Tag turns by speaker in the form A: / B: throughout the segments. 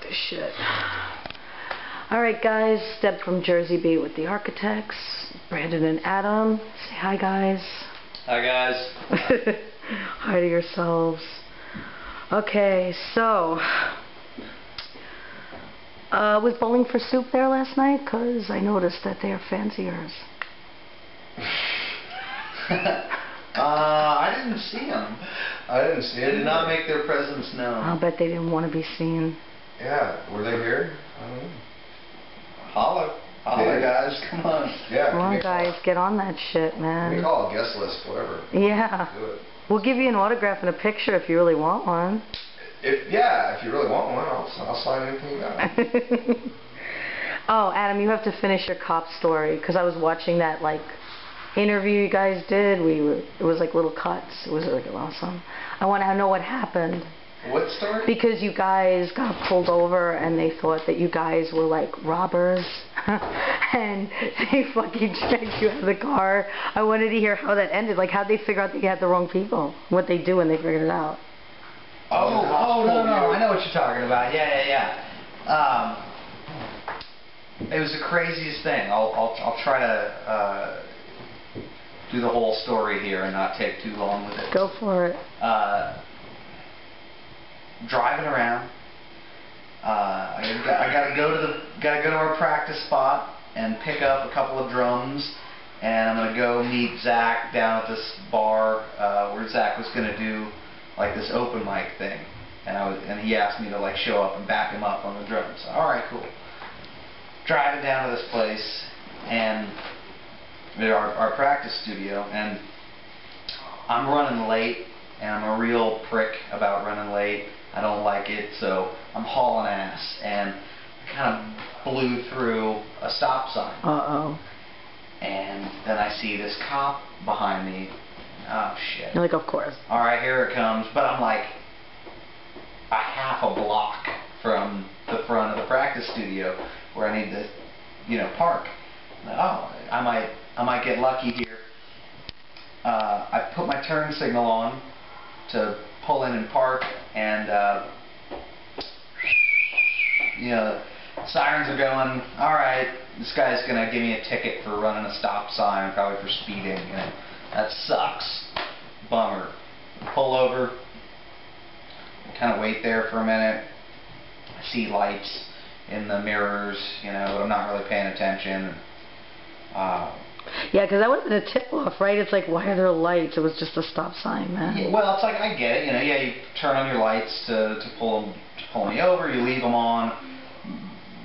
A: this shit. Alright guys, Deb from Jersey Beat with the Architects, Brandon and Adam. Say hi guys.
B: Hi guys.
A: Hi to yourselves. Okay, so was Bowling for Soup there last night? Because I noticed that they are fans of yours.
B: I didn't see them. They did not make their presence known.
A: I'll bet they didn't want to be seen.
C: Yeah, were they here? I don't know.
B: Holla, guys, come on.
C: Yeah,
A: come on guys, get on that shit, man.
C: Give me a call, guest list, whatever.
A: Yeah.
C: Do it.
A: We'll give you an autograph and a picture if you really want one.
C: If you really want one, I'll sign anything you got.
A: Oh, Adam, you have to finish your cop story, because I was watching that interview you guys did. It was like little cuts. It was really awesome. I want to know what happened.
C: What story?
A: Because you guys got pulled over and they thought that you guys were like robbers and they fucking checked you out of the car. I wanted to hear how that ended. Like, how'd they figure out that you had the wrong people? What they do when they figured it out?
B: Oh, no, I know what you're talking about. Yeah. It was the craziest thing. I'll try to do the whole story here and not take too long with it.
A: Go for it.
B: Driving around, I gotta go to our practice spot and pick up a couple of drums, and I'm gonna go meet Zach down at this bar where Zach was gonna do like this open mic thing, and he asked me to like show up and back him up on the drums. All right, cool. Driving down to this place and our practice studio, and I'm running late, and I'm a real prick about running late. I don't like it, so I'm hauling ass, and I kind of blew through a stop sign.
A: Uh-oh.
B: And then I see this cop behind me. Oh, shit.
A: You're like, of course.
B: All right, here it comes. But I'm like a half a block from the front of the practice studio where I need to, park. Oh, I might get lucky here. I put my turn signal on to pull in and park, and sirens are going. All right, this guy's gonna give me a ticket for running a stop sign, probably for speeding. That sucks. Bummer. Pull over. Kind of wait there for a minute. I see lights in the mirrors, but I'm not really paying attention.
A: Yeah, because that would have been a tip-off, right? It's like, why are there lights? It was just a stop sign, man.
B: Yeah, well, it's like, I get it. Yeah, you turn on your lights to pull me over. You leave them on.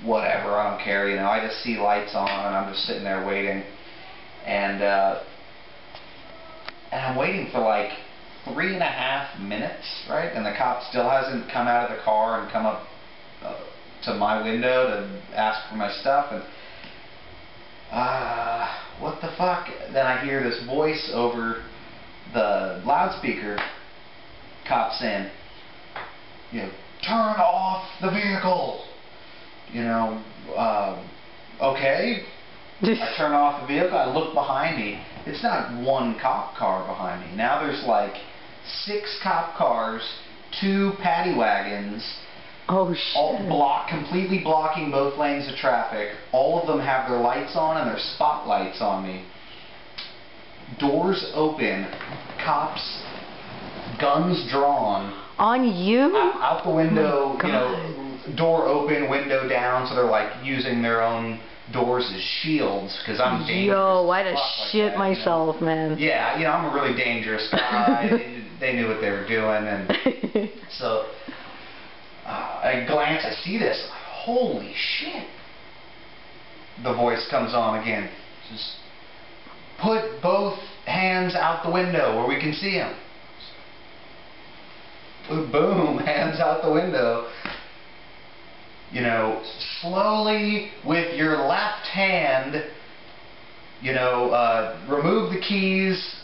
B: Whatever, I don't care. I just see lights on, and I'm just sitting there waiting. And I'm waiting for like 3.5 minutes, right? And the cop still hasn't come out of the car and come up to my window to ask for my stuff. And what the fuck? Then I hear this voice over the loudspeaker. Cop saying, turn off the vehicle. Okay. I turn off the vehicle. I look behind me. It's not one cop car behind me. Now there's like 6 cop cars, 2 paddy wagons.
A: Oh shit.
B: All completely blocking both lanes of traffic. All of them have their lights on and their spotlights on me. Doors open. Cops, guns drawn.
A: On you?
B: Out the window, door open, window down, so they're like using their own doors as shields, because I'm dangerous.
A: Yo, I'd have shit myself, man.
B: Yeah, I'm a really dangerous guy. They knew what they were doing, and so I glance, I see this, like, holy shit. The voice comes on again. Just put both hands out the window where we can see them. Boom, hands out the window. Slowly with your left hand, remove the keys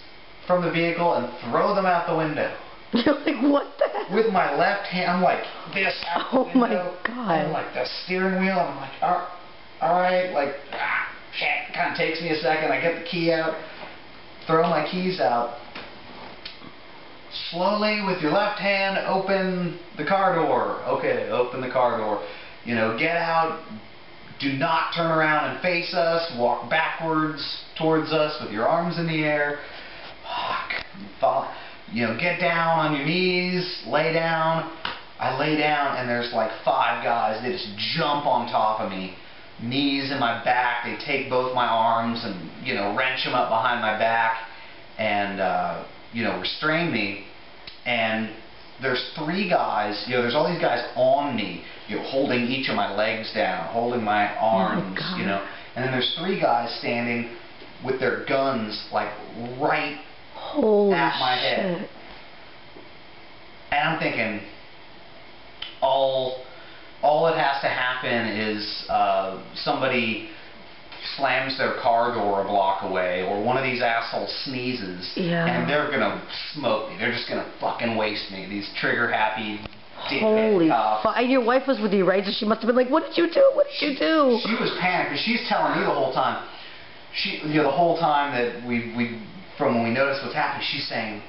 B: from the vehicle and throw them out the window.
A: You're like, what the heck?
B: With my left hand, I'm like this out the window.
A: Oh my God.
B: And like the steering wheel, I'm like, alright, like, shit, kind of takes me a second. I get the key out, throw my keys out. Slowly, with your left hand, open the car door. Okay, open the car door. You know, get out. Do not turn around and face us. Walk backwards towards us with your arms in the air. Fuck. You know, get down on your knees. Lay down. I lay down and there's like 5 guys. They just jump on top of me. Knees in my back. They take both my arms and, you know, wrench them up behind my back and, you know, restrain me. And there's 3 guys, you know, there's all these guys on me, you know, holding each of my legs down, holding my arms, you know. And then there's 3 guys standing with their guns, like, right at my head. And I'm thinking, all that has to happen is somebody slams their car door a block away, or one of these assholes sneezes, and they're gonna smoke me. They're just gonna fucking waste me. These trigger-happy
A: holy fuck. And your wife was with you, right? So she must have been like, what did you do? What did you do? She
B: was panicked, because she's telling me the whole time. You know, the whole time that we from when we noticed what's happening, she's saying,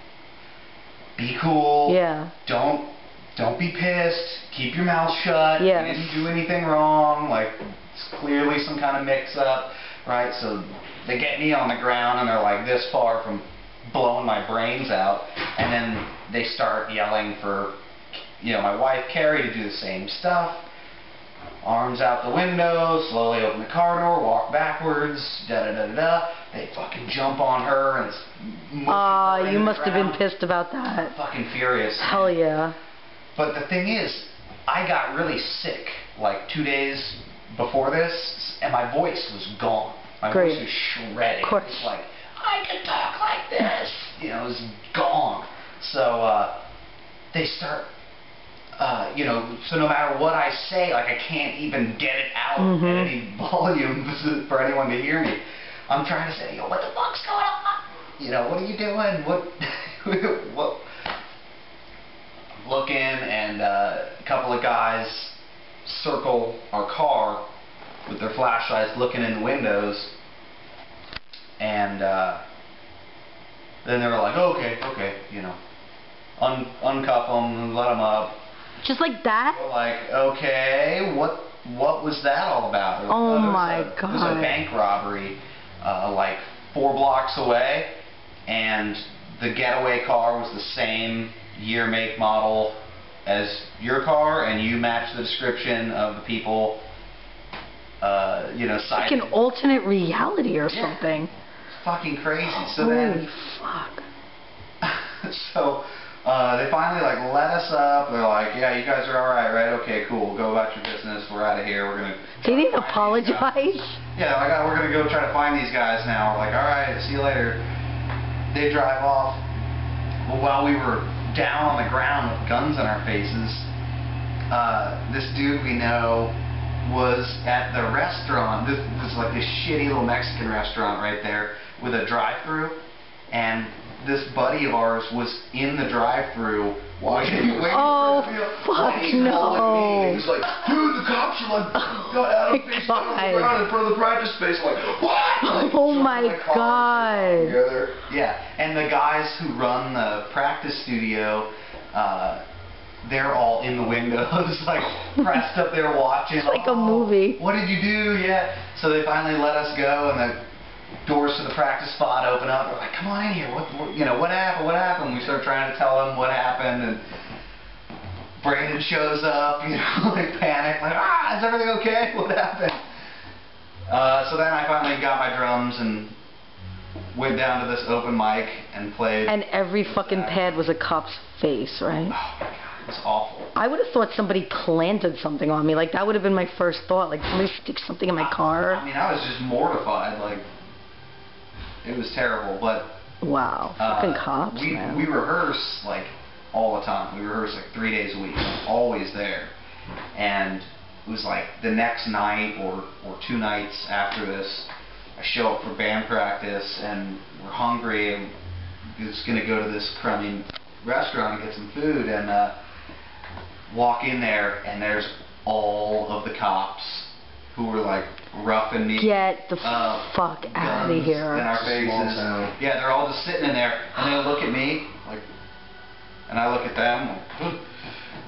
B: be cool.
A: Yeah.
B: Don't be pissed. Keep your mouth shut.
A: Yeah.
B: You didn't do anything wrong. Like, it's clearly some kind of mix-up, right? So they get me on the ground, and they're like this far from blowing my brains out, and then they start yelling for, you know, my wife Carrie to do the same stuff. Arms out the window, slowly open the car door, walk backwards, da-da-da-da-da. They fucking jump on her, and it's
A: you must have been pissed about that.
B: Fucking furious.
A: Hell yeah.
B: But the thing is, I got really sick like 2 days before this, and my voice was gone. My voice was shredded.
A: Of course.
B: It was like, I can talk like this. You know, it was gone. So they start, you know, so no matter what I say, like I can't even get it out at any volume for anyone to hear me. I'm trying to say, yo, what the fuck's going on? You know, what are you doing? What? Looking, and a couple of guys circle our car with their flashlights looking in the windows, and then they were like, okay, you know, uncuff them, let them up.
A: Just like that?
B: We're like, okay, what was that all about? Like,
A: oh my God.
B: There's a bank robbery like 4 blocks away, and the getaway car was the same year, make, model as your car, and you match the description of the people, you know,
A: like an alternate reality or something.
B: It's fucking crazy. So
A: holy fuck.
B: So they finally like let us up. They're like, yeah, you guys are all right? Okay, cool. Go about your business. We're out of here. We're gonna.
A: They didn't apologize.
B: Yeah, like, we're gonna go try to find these guys now. We're like, all right, see you later. They drive off. Well, while we were down on the ground with guns in our faces, this dude we know was at the restaurant. This was like this shitty little Mexican restaurant right there with a drive-through, and this buddy of ours was in the drive-through waiting
A: oh, fuck no.
C: He was like, dude, the cops are like, got out of face on the ground in front of the practice space. Like, what? Like,
A: oh my God.
B: Yeah, and the guys who run the practice studio, they're all in the windows, like pressed up there watching.
A: It's like a movie.
B: What did you do? Yeah. So they finally let us go, and the doors to the practice spot open up. We're like, come on in here. What you know, what happened? What happened? We start trying to tell them what happened, and Brandon shows up, you know, like panic, like, is everything okay? What happened? So then I finally got my drums and went down to this open mic and played.
A: And every fucking pad was a cop's face, right?
B: Oh my God, it was awful.
A: I would have thought somebody planted something on me. Like, that would have been my first thought. Like, somebody stick something in my car.
B: I mean, I was just mortified. Like, it was terrible, but...
A: Wow, fucking cops, man.
B: We rehearse, like, all the time. We rehearse, like, 3 days a week. Always there. And it was, like, the next night or 2 nights after this, I show up for band practice, and we're hungry, and we're just going to go to this crummy restaurant and get some food, and walk in there, and there's all of the cops who were like roughing me.
A: Get the fuck out of here.
B: In our faces. Yeah, they're all just sitting in there, and they look at me, like, and I look at them, like,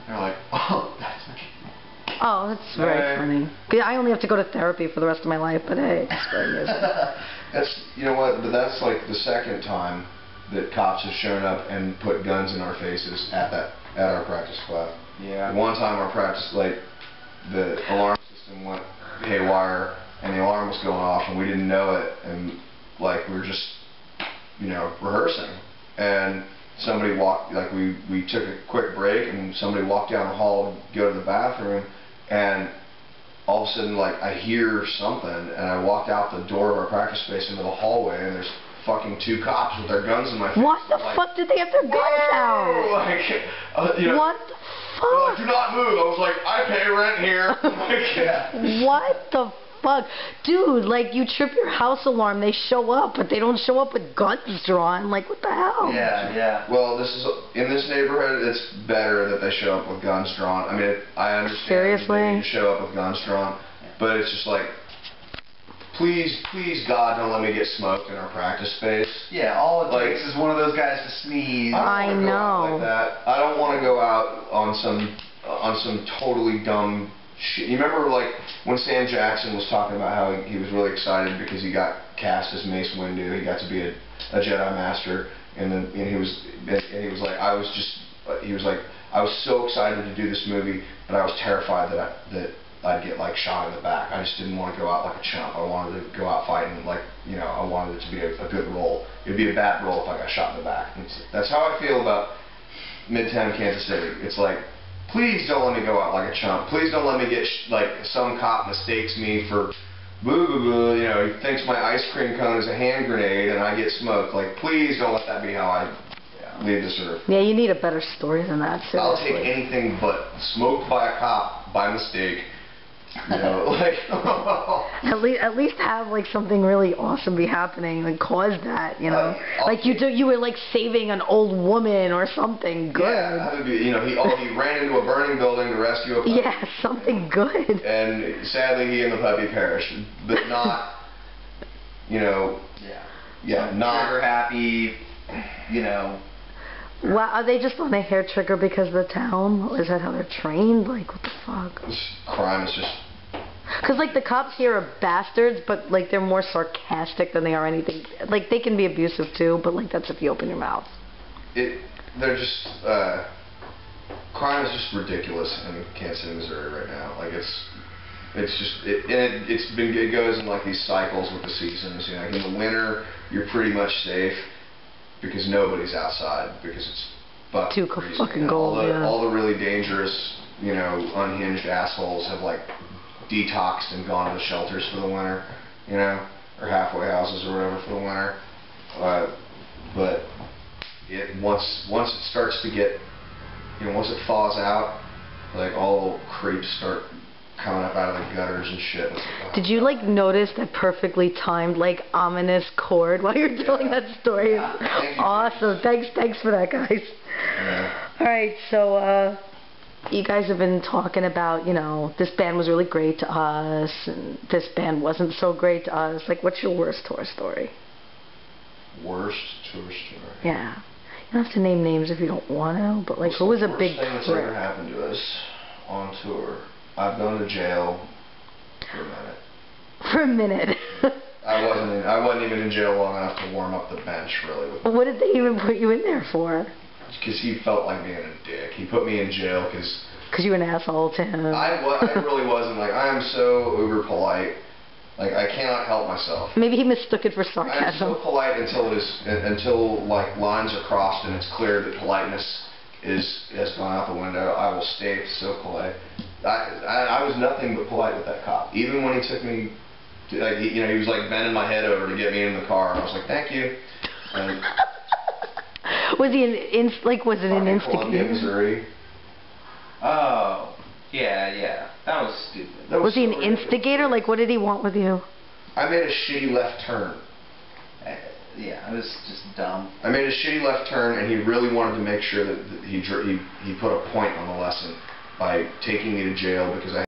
B: they're like, oh, that's me.
A: Oh, that's very funny. I only have to go to therapy for the rest of my life, but hey, it's very amusing.
C: That's, you know what, but that's like the second time that cops have shown up and put guns in our faces at our practice class.
B: Yeah.
C: One time our practice, like, the alarm system went haywire and the alarm was going off and we didn't know it, and like we were just, you know, rehearsing, and somebody walked, like we took a quick break and somebody walked down the hall to go to the bathroom, and all of a sudden, like, I hear something, and I walked out the door of our practice space into the hallway, and there's fucking 2 cops with their guns in my face.
A: What the fuck did they have their guns out?
C: Like, you know,
A: what the
C: they're like,
A: fuck?
C: do not move. I was like, I pay rent here. Like, yeah.
A: What the fuck? Dude, like, you trip your house alarm, they show up, but they don't show up with guns drawn. Like, what the hell?
B: Yeah, yeah.
C: Well, this is, in this neighborhood, it's better that they show up with guns drawn. I mean, I understand
A: Seriously?
C: they need to show up with guns drawn, but it's just like, please, God, don't let me get smoked in our practice space.
B: Yeah, all it takes is one of those guys to sneeze.
A: I
C: don't wanna go out
A: know.
C: like that. I don't want to go out on some totally dumb shit. You remember, like, when Sam Jackson was talking about how he was really excited because he got cast as Mace Windu, he got to be a Jedi Master, and he was like, I was so excited to do this movie, but I was terrified that I'd get, like, shot in the back. I just didn't want to go out like a chump. I wanted to go out fighting, like, you know, I wanted it to be a good role. It'd be a bad role if I got shot in the back. That's how I feel about Midtown Kansas City. It's like, please don't let me go out like a chump. Please don't let me get, like, some cop mistakes me for boo-boo-boo, you know, he thinks my ice cream cone is a hand grenade and I get smoked. Like, please don't let that be how I leave this earth.
A: Yeah, you need a better story than that, seriously.
C: I'll take anything but smoked by a cop by mistake. You know, like,
A: At least have, like, something really awesome be happening, like, cause that, you know, like you were, like, saving an old woman or something good.
C: Yeah, that would be, you know, he ran into a burning building to rescue a puppy.
A: Yeah, something good.
C: And sadly, he and the puppy perished, but not, you know, not
B: trigger happy, you know.
A: Wow, are they just on a hair trigger because of the town? Is that how they're trained? Like, what the fuck?
C: This crime is just...
A: Because, like, the cops here are bastards, but, like, they're more sarcastic than they are anything. Like, they can be abusive, too, but, like, that's if you open your mouth.
C: They're just... crime is just ridiculous in Kansas City, Missouri right now. Like, it goes in, like, these cycles with the seasons. You know, like, in the winter, you're pretty much safe because nobody's outside, because it's
A: Too fucking cold, yeah.
C: All the really dangerous, you know, unhinged assholes have, like, detoxed and gone to the shelters for the winter, you know, or halfway houses or whatever for the winter. But once it starts to get, you know, once it thaws out, like, all the creeps start coming up out of the gutters and shit.
A: Did you, like, notice that perfectly timed, like, ominous chord while you're telling that story?
C: Yeah,
A: awesome. Thanks for that, guys.
C: Yeah.
A: Alright, so, you guys have been talking about, you know, this band was really great to us, and this band wasn't so great to us. Like, what's your worst tour story?
C: Worst tour story?
A: Yeah. You don't have to name names if you don't want to, but, like, who was a big
C: thing that's ever happened to us on tour? I've gone to jail for a minute.
A: For a minute.
C: I wasn't even in jail long enough to warm up the bench, really.
A: What did they even put you in there for?
C: Because he felt like being a dick. He put me in jail because...
A: Because you were an asshole to him.
C: I really wasn't. Like, I am so uber polite. Like, I cannot help myself.
A: Maybe he mistook it for
C: I
A: sarcasm.
C: am so polite until like lines are crossed and it's clear that politeness has gone out the window. I will stay so polite. I was nothing but polite with that cop. Even when he took me, to, like, you know, he was like bending my head over to get me in the car, and I was like, "Thank you." And
A: was he was it an instigator?
C: Columbia, Missouri.
B: Oh, yeah. That was stupid.
A: Was he an
C: so
A: instigator?
C: ridiculous.
A: Like, what did he want with you?
C: I made a shitty left turn.
B: Yeah, it was just dumb.
C: I made a shitty left turn, and he really wanted to make sure that he put a point on the lesson by taking me to jail because I